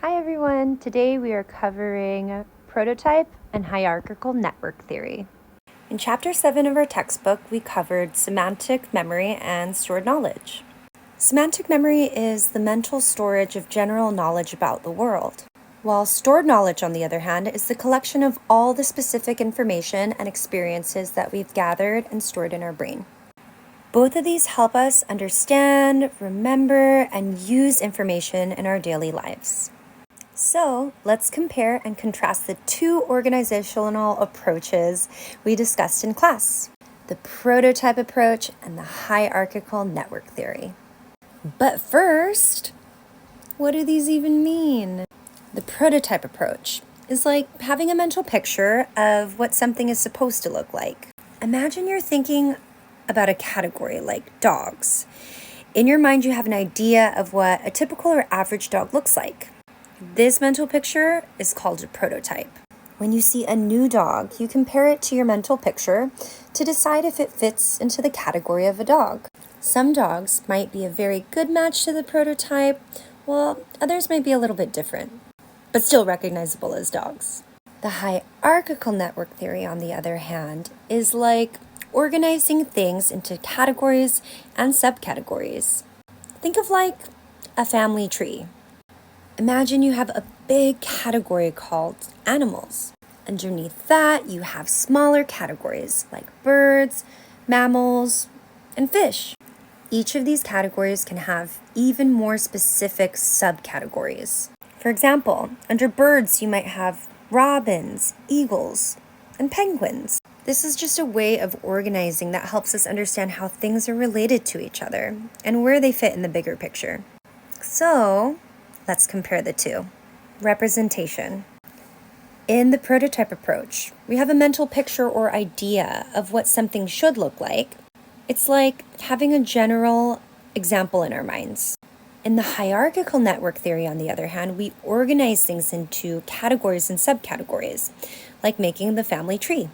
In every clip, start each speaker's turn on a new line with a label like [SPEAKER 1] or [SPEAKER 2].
[SPEAKER 1] Hi everyone, today we are covering prototype and hierarchical network theory. In Chapter 7 of our textbook, we covered semantic memory and stored knowledge. Semantic memory is the mental storage of general knowledge about the world, while stored knowledge, on the other hand, is the collection of all the specific information and experiences that we've gathered and stored in our brain. Both of these help us understand, remember, and use information in our daily lives. So let's compare and contrast the two organizational approaches we discussed in class, the prototype approach and the hierarchical network theory. But first, what do these even mean? The prototype approach is like having a mental picture of what something is supposed to look like. Imagine you're thinking about a category like dogs. In your mind, you have an idea of what a typical or average dog looks like. This mental picture is called a prototype. When you see a new dog, you compare it to your mental picture to decide if it fits into the category of a dog. Some dogs might be a very good match to the prototype, while others might be a little bit different, but still recognizable as dogs. The hierarchical network theory, on the other hand, is like organizing things into categories and subcategories. Think of like a family tree. Imagine you have a big category called animals. Underneath that, you have smaller categories like birds, mammals, and fish. Each of these categories can have even more specific subcategories. For example, under birds, you might have robins, eagles, and penguins. This is just a way of organizing that helps us understand how things are related to each other and where they fit in the bigger picture. So, let's compare the two. Representation. In the prototype approach, we have a mental picture or idea of what something should look like. It's like having a general example in our minds. In the hierarchical network theory, on the other hand, we organize things into categories and subcategories, like making the family tree.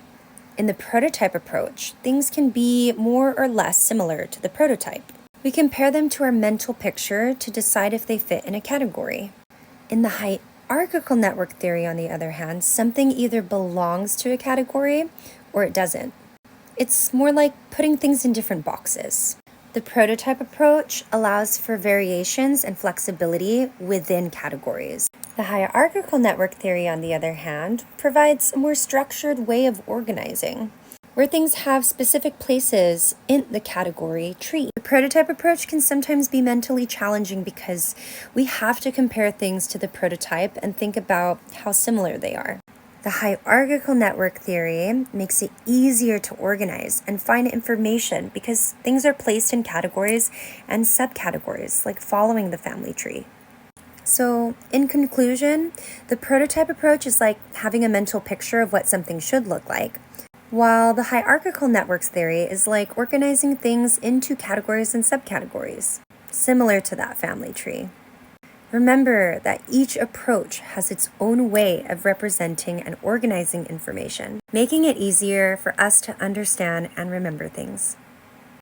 [SPEAKER 1] In the prototype approach, things can be more or less similar to the prototype. We compare them to our mental picture to decide if they fit in a category. In the hierarchical network theory, on the other hand, something either belongs to a category or it doesn't. It's more like putting things in different boxes. The prototype approach allows for variations and flexibility within categories. The hierarchical network theory, on the other hand, provides a more structured way of organizing, where things have specific places in the category tree. The prototype approach can sometimes be mentally challenging because we have to compare things to the prototype and think about how similar they are. The hierarchical network theory makes it easier to organize and find information because things are placed in categories and subcategories, like following the family tree. So, in conclusion, the prototype approach is like having a mental picture of what something should look like, while the hierarchical networks theory is like organizing things into categories and subcategories, similar to that family tree. Remember that each approach has its own way of representing and organizing information, making it easier for us to understand and remember things.